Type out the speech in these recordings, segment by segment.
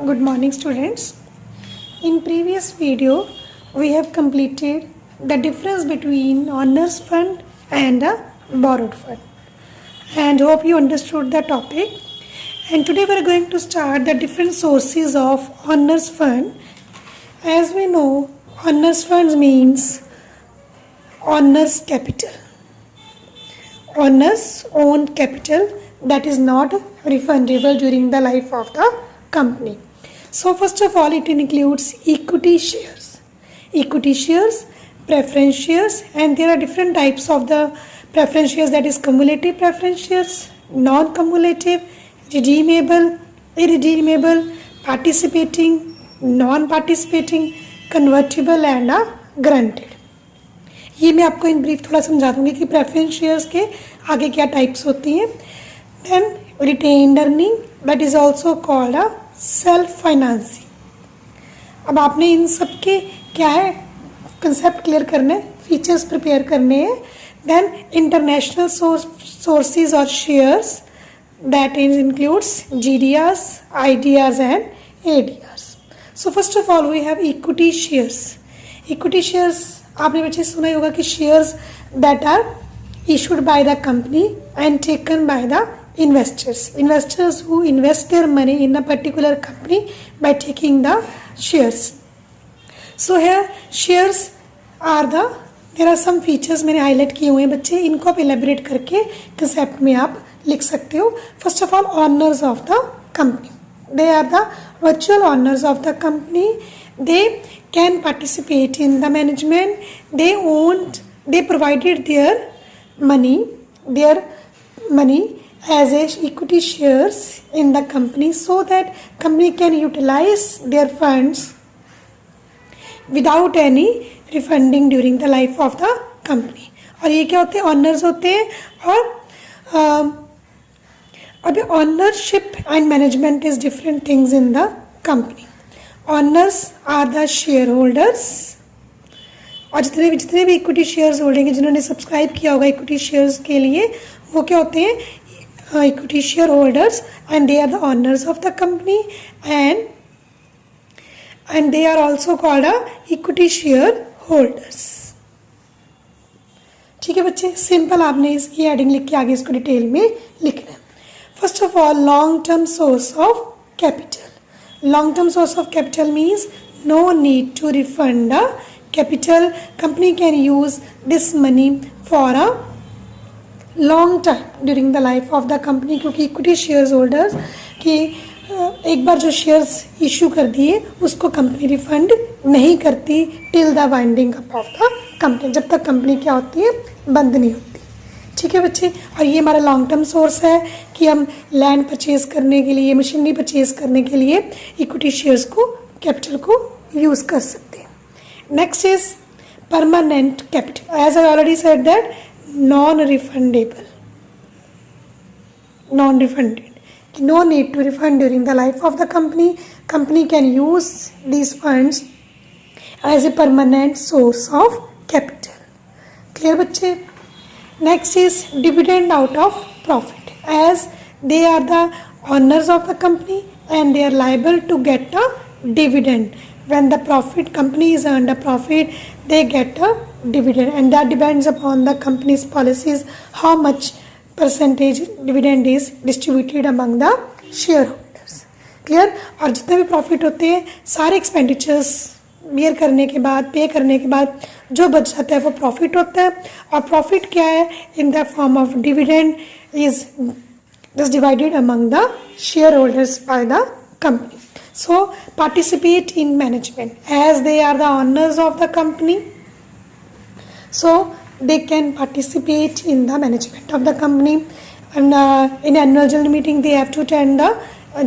Good morning students. In previous video we have completed the difference between owners fund and a borrowed fund and hope you understood the topic, and today we are going to start the different sources of owners fund. As we know, owners funds means owners capital, owners owned capital that is not refundable during the life of the company. So first of all, it includes equity shares, preference shares, and there are different types of the preference shares, that is cumulative preference shares, non-cumulative, redeemable, irredeemable, participating, non-participating, convertible and granted. ये मैं आपको in brief थोड़ा समझा दूंगी कि preference shares के आगे क्या टाइप्स होती हैं. Then retained earning, that is also called a self financing. अब आपने इन सब के क्या है कंसेप्ट क्लियर करने, फीचर्स प्रिपेयर करने हैं. देन इंटरनेशनल सोर्सेज और shares, that includes GDRs, IDRs and ADRs. So first of all we have equity shares. Equity shares आपने बच्चे सुना ही होगा कि shares that are issued by the company and taken by the investors who invest their money in a particular company by taking the shares. So here shares are there are some features मैंने highlight किए हुए हैं बच्चे, इनको आप elaborate करके concept में आप लिख सकते हो. First of all, owners of the company, they are the virtual owners of the company. They can participate in the management. They provided their money as a equity shares in the company so that company can utilize their funds without any refunding during the life of the company. और ये क्या होते हैं, owners होते हैं. और अब ownership and management is different things in the company. Owners are the shareholders, और जितने भी इक्विटी शेयर्स होल्डिंग है, जिन्होंने सब्सक्राइब किया होगा इक्विटी शेयर्स के लिए, वो क्या होते हैं, equity share holders, and they are the owners of the company and they are also called a equity share holders. ठीक है बच्चे, सिंपल आपने इसकी एडिंग लिख के आगे इसको डिटेल में लिखना है. First of all, long term source of capital. Long term source of capital means no need to refund the capital. Company can use this money for a long time during the life of the company, क्योंकि equity shares holders की एक बार जो shares issue कर दिए उसको company refund नहीं करती till the winding up of the company, जब तक company क्या होती है, बंद नहीं होती. ठीक है बच्चे, और ये हमारा लॉन्ग टर्म सोर्स है कि हम लैंड परचेज करने के लिए, मशीनरी परचेज करने के लिए इक्विटी शेयर्स को, कैपिटल को यूज़ कर सकते हैं. Next is permanent capital. As I already said that non-refundable, non-refunded. No need to refund during the life of the company. Company can use these funds as a permanent source of capital. Clear बच्चे? Next is dividend out of profit. As they are the owners of the company and they are liable to get a dividend. When the profit, company is earned a profit, they get a dividend, and that depends upon the company's policies how much percentage dividend is distributed among the shareholders. Clear? और जितने भी profit होते हैं सारे expenditures bear करने के बाद, पे करने के बाद जो बच जाता है वो profit होता है. और profit क्या है, in the form of dividend is just divided among the shareholders by the company. So participate in management, as they are the owners of the company, so they can participate in the management of the company. And in annual general meeting they have to attend the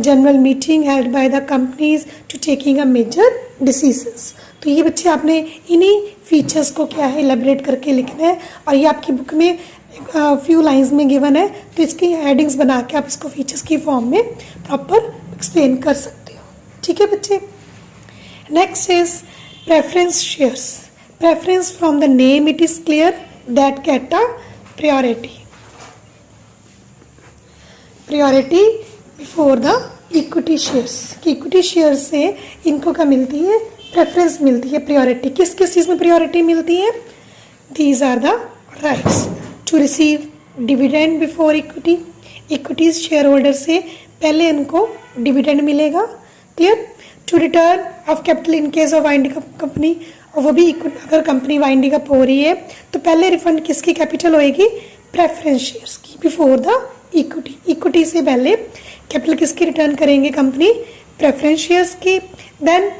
general meeting held by the companies to taking a major decisions. तो ये बच्चे आपने इन्हीं features को क्या है elaborate करके लिखना है, और ये आपकी बुक में फ्यू लाइंस में गिवन है, तो इसकी हेडिंग्स बना के आप इसको फीचर्स की फॉर्म में प्रॉपर एक्सप्लेन कर सकते हो. ठीक है बच्चे. Next is preference shares. Preference from the name it is clear that get a priority. Priority before the equity shares, कि इक्विटी शेयर्स से इनको क्या मिलती है, प्रेफरेंस मिलती है, प्रायोरिटी। किस किस चीज़ में प्रायोरिटी मिलती है, these are the rights to receive dividend before equity, equities share holder से पहले उनको डिविडेंड मिलेगा, clear. To return of capital in case of winding up company, और वो भी अगर कंपनी वाइंडिंग अप हो रही है तो पहले रिफंड किसकी कैपिटल होएगी, प्रेफरेंस शेयर्स की, बिफोर द इक्विटी, इक्विटी से पहले कैपिटल किसकी रिटर्न करेंगे कंपनी, प्रेफरेंस शेयर्स की। देन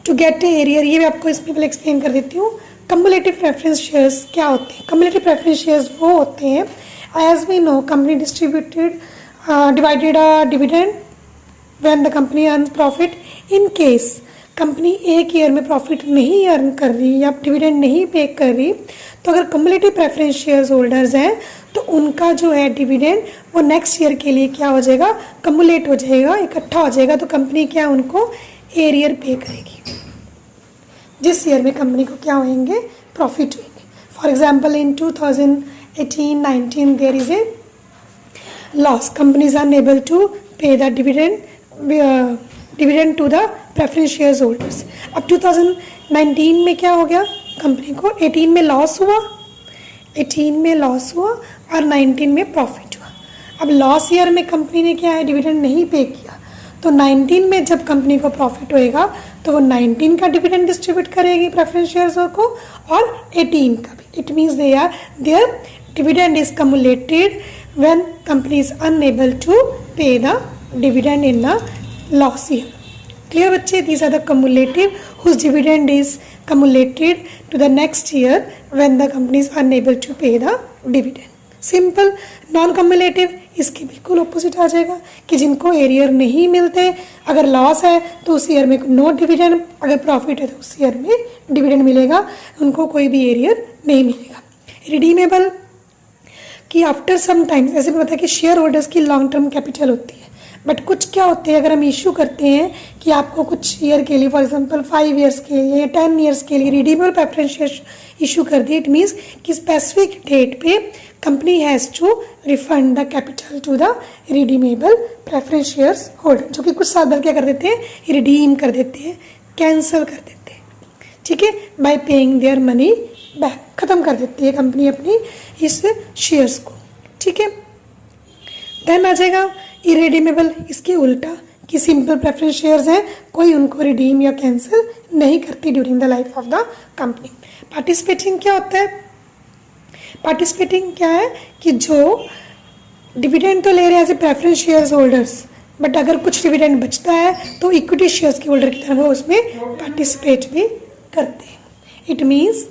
टू गेट एरियर, ये मैं आपको इसमें पहले एक्सप्लेन कर देती हूँ। कम्युलेटिव प्रेफरेंस शेयर्स क्या होते हैं, कम्युलेटिव प्रेफरेंस शेयर्स वो होते हैं, as we know company divided a dividend when the company earn profit. In case company एक ईयर में प्रॉफिट नहीं अर्न कर रही या डिविडेंड नहीं पे कर रही, तो अगर कम्युलेटिव प्रेफरेंस शेयर्स होल्डर्स हैं तो उनका जो है डिविडेंड वो नेक्स्ट ईयर के लिए क्या हो जाएगा, कम्युलेट हो जाएगा, इकट्ठा हो जाएगा। तो कंपनी क्या उनको एरियर पे करेगी जिस ईयर में कंपनी को क्या होंगे, प्रॉफिट होंगे। For example in 2018-19 there is a loss, companies are unable to pay the dividend to the preference shares holders. अब 2019 में क्या हो गया, कंपनी को 18 में लॉस हुआ, 18 में लॉस हुआ और 19 में प्रॉफिट हुआ। अब लॉस ईयर में कंपनी ने क्या है, डिविडेंड नहीं पे किया, तो 19 में जब कंपनी को प्रॉफिट होएगा तो वो 19 का डिविडेंड डिस्ट्रीब्यूट करेगी प्रेफरेंस शेयर्स को, और 18 का भी। It means there dividend is cumulated when company is unable to pay the dividend in the loss year. Clear बच्चे, these are the cumulative whose dividend is accumulated to the next year when the company is unable to pay the dividend. Simple. Non cumulative इसके बिल्कुल opposite आ जाएगा कि जिनको arrear नहीं मिलते, अगर loss है तो उस ईयर में नो डिविडेंड, अगर प्रॉफिट है तो उस ईयर में डिविडेंड मिलेगा, उनको कोई भी एरियर नहीं मिलेगा। रिडीमेबल कि आफ्टर सम टाइम्स, ऐसे भी पता है कि शेयर होल्डर्स की लॉन्ग टर्म कैपिटल होती है, बट कुछ क्या होते हैं, अगर हम इशू करते हैं कि आपको कुछ ईयर के लिए, फॉर एग्जांपल 5 ईयर्स के लिए या 10 ईयर्स के लिए रिडीमेबल प्रेफरेंस शेयर इशू कर दिए, इट मीन्स कि स्पेसिफिक डेट पे company has to refund the capital to the redeemable preference shares holder, जो कि कुछ साल बाद क्या कर देते हैं, रिडीम कर देते हैं, कैंसिल कर देते हैं, ठीक है, bye paying their money back, ख़त्म कर देती है कंपनी अपनी इस शेयर्स को, ठीक है। देन आ जाएगा इरेडीमेबल, इसके उल्टा कि सिंपल प्रेफरेंस शेयर्स हैं, कोई उनको रिडीम या कैंसिल नहीं करती during the life of the company. Participating क्या होता है, पार्टिसिपेटिंग क्या है कि जो डिविडेंड तो ले रहे हैं as a preference shares holders, but अगर कुछ डिविडेंड बचता है तो इक्विटी शेयर्स के होल्डर की तरह वो उसमें पार्टिसिपेट भी करते हैं। इट मीन्स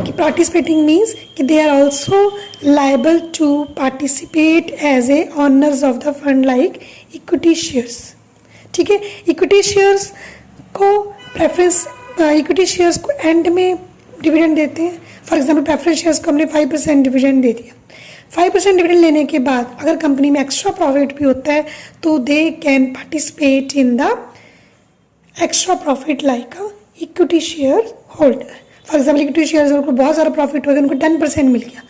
कि पार्टिसिपेटिंग मीन्स कि they are also liable to participate as a owners of the fund like equity shares, ठीक है। इक्विटी शेयर्स को प्रेफरेंस, इक्विटी शेयर्स को एंड में डिविडेंड देते हैं। फॉर एग्जांपल प्रेफरेंस शेयर्स को हमने 5% डिविडेंड दे दिया, 5% डिविडेंड लेने के बाद अगर कंपनी में एक्स्ट्रा प्रॉफिट भी होता है तो they can participate in the extra profit like a equity share holder. For example equity shares holder को बहुत सारा प्रॉफिट हो गया, उनको 10% मिल गया,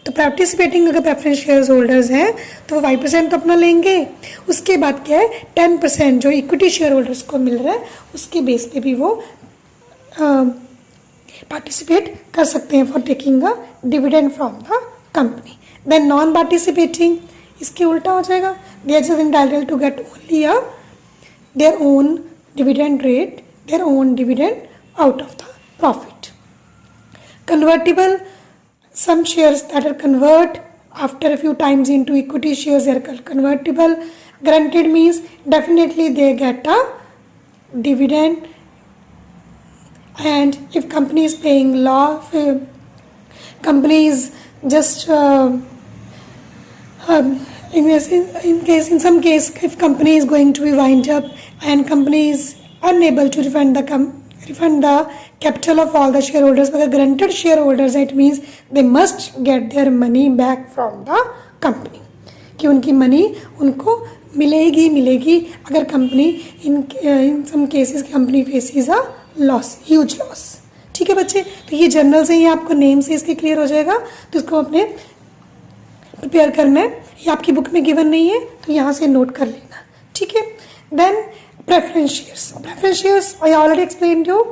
तो पार्टिसिपेटिंग अगर प्रेफरेंस शेयर्स होल्डर्स हैं तो वो 5% तो अपना लेंगे, उसके बाद क्या है 10% जो इक्विटी शेयर होल्डर्स को मिल रहा है उसके बेस पे भी वो पार्टिसिपेट कर सकते हैं for taking a dividend from the company. Then non participating, इसके उल्टा हो जाएगा, they are just entitled to get only their own dividend rate, their own dividend out of the profit. Convertible, some shares that are convert after a few times into equity shares are called convertible. Granted means definitely they get a dividend, and if company is paying loss, company is just in some case if company is going to be wind up and company is unable to refund the capital of all the shareholders, but the granted shareholders, it means they must get their money back from the company, कि उनकी money उनको मिलेगी अगर company in some cases company faces a loss, huge loss, ठीक है बच्चे। तो ये जनरल से ही आपको नेम से इसके क्लियर हो जाएगा, तो इसको अपने प्रिपेयर करना है, ये आपकी बुक में गिवन नहीं है तो यहाँ से नोट कर लेना, ठीक है। Then preference shares I already explain you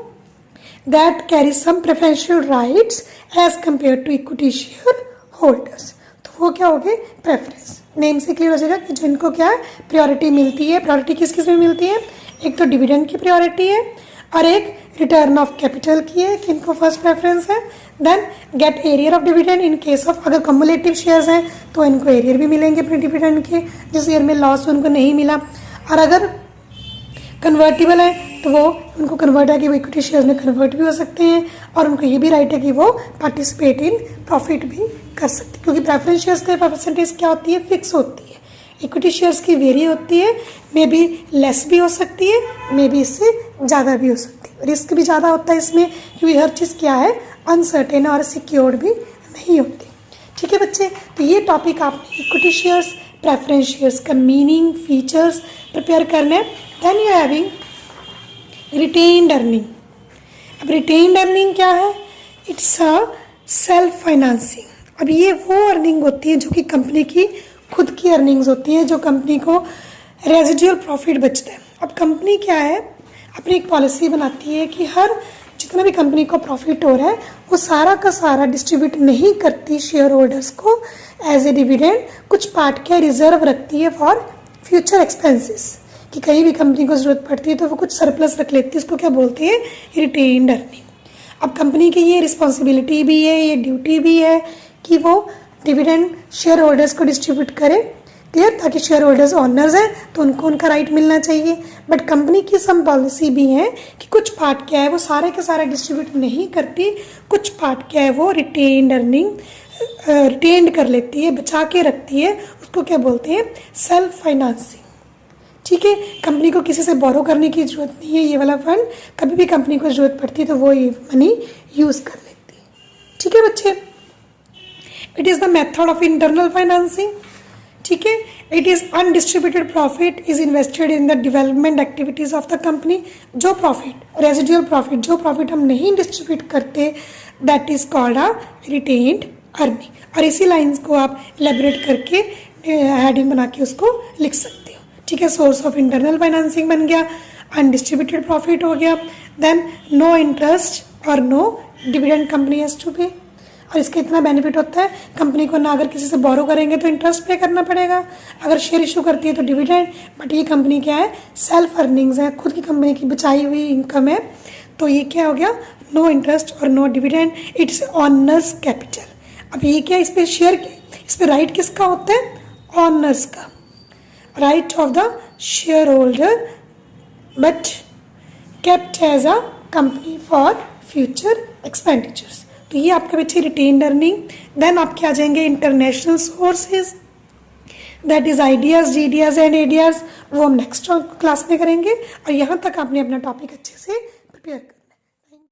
that carry some preferential rights as compare to equity share holders. तो वो क्या हो गए, प्रेफरेंस। नेम से क्लियर हो जाएगा कि जिनको क्या है प्रायोरिटी मिलती है। प्रायोरिटी किस किस में मिलती है, एक तो डिविडेंड की प्रायोरिटी है और एक रिटर्न ऑफ कैपिटल की है कि इनको फर्स्ट प्रेफरेंस है। Then get arrear of dividend in case of अगर कम्युलेटिव शेयर्स हैं तो इनको एरियर भी मिलेंगे अपने डिविडेंड के, जिस ईयर में लॉस उनको नहीं मिला। और अगर कन्वर्टिबल है तो वो उनको कन्वर्ट है कि वो इक्विटी शेयर्स में कन्वर्ट भी हो सकते हैं और उनको ये भी राइट है कि वो पार्टिसिपेट इन प्रॉफिट भी कर सकते हैं, क्योंकि प्रेफरेंस शेयर्स की परसेंटेज क्या होती है, फिक्स होती है। इक्विटी शेयर्स की वेरी होती है, मे बी लेस भी हो सकती है, मे बी इससे ज़्यादा भी हो सकती है। रिस्क भी ज़्यादा होता है इसमें क्योंकि हर चीज़ क्या है अनसर्टेन और सिक्योर्ड भी नहीं होती, ठीक है बच्चे। तो ये टॉपिक आपने इक्विटी शेयर्स, प्रेफरेंस शेयर्स का मीनिंग, फीचर्स प्रिपेयर करना है। Then you having retained earning. अब रिटेन्ड अर्निंग क्या है, इट्स अ सेल्फ फाइनेंसिंग। अब ये वो अर्निंग होती है जो कि कंपनी की खुद की अर्निंग्स होती हैं, जो कंपनी को रेजिडुअल प्रॉफिट बचता है। अब कंपनी क्या है, अपनी एक पॉलिसी बनाती है कि हर जितना भी कंपनी को प्रॉफिट हो रहा है वो सारा का सारा डिस्ट्रीब्यूट नहीं करती शेयर होल्डर्स को एज ए डिविडेंड, कुछ पार्ट क्या रिजर्व रखती है फॉर फ्यूचर एक्सपेंसेस, कि कहीं भी कंपनी को ज़रूरत पड़ती है तो वो कुछ सरप्लस रख लेती है। इसको क्या बोलते हैं, रिटेन्ड अर्निंग। अब कंपनी की ये रिस्पॉन्सिबिलिटी भी है, ये ड्यूटी भी है कि वो डिविडेंड शेयर होल्डर्स को डिस्ट्रीब्यूट करे, क्लियर, ताकि शेयर होल्डर्स ऑनर्स हैं तो उनको उनका राइट मिलना चाहिए। बट कंपनी की सम पॉलिसी भी है कि कुछ पार्ट क्या है वो सारे के सारे डिस्ट्रीब्यूट नहीं करती, कुछ पार्ट क्या है वो रिटेन्ड अर्निंग रिटेन्ड कर लेती है, बचा के रखती है। उसको क्या बोलते हैं, सेल्फ फाइनेंसिंग, ठीक है। कंपनी को किसी से बोरो करने की जरूरत नहीं है, ये वाला फंड कभी भी कंपनी को जरूरत पड़ती है तो वो ये मनी यूज़ कर लेती है, ठीक है बच्चे। It is the method of internal financing, ठीक है। It is undistributed profit is invested in the development activities of the company. जो प्रॉफिट रेजिडुअल प्रॉफिट, जो प्रॉफिट हम नहीं डिस्ट्रीब्यूट करते, that is called a retained earning. और इसी lines को आप एलेबोरेट करके हेडिंग बना के उसको लिख सकते हो, ठीक है। सोर्स ऑफ इंटरनल फाइनेंसिंग बन गया, अनडिस्ट्रीब्यूटेड प्रॉफिट हो गया, देन नो इंटरेस्ट और no dividend company has to pay. और इसका इतना बेनिफिट होता है, कंपनी को ना अगर किसी से बोरो करेंगे तो इंटरेस्ट पे करना पड़ेगा, अगर शेयर इशू करती है तो डिविडेंड। बट ये कंपनी क्या है, सेल्फ अर्निंग्स है, खुद की कंपनी की बचाई हुई इनकम है, तो ये क्या हो गया, नो इंटरेस्ट और no dividend, it's owner's capital. अब ये क्या, इस पर शेयर, इस पर राइट किसका होता है, ऑनर्स का, write off the shareholder, but kept as a company for future expenditures. तो ये आपके बच्चे रिटेन्ड अर्निंग। देन आपके आ जाएंगे international sources, that is ideas, जीडियाज एंड एडियाज, वो हम नेक्स्ट क्लास में करेंगे। और यहाँ तक आपने अपना टॉपिक अच्छे से प्रिपेयर कर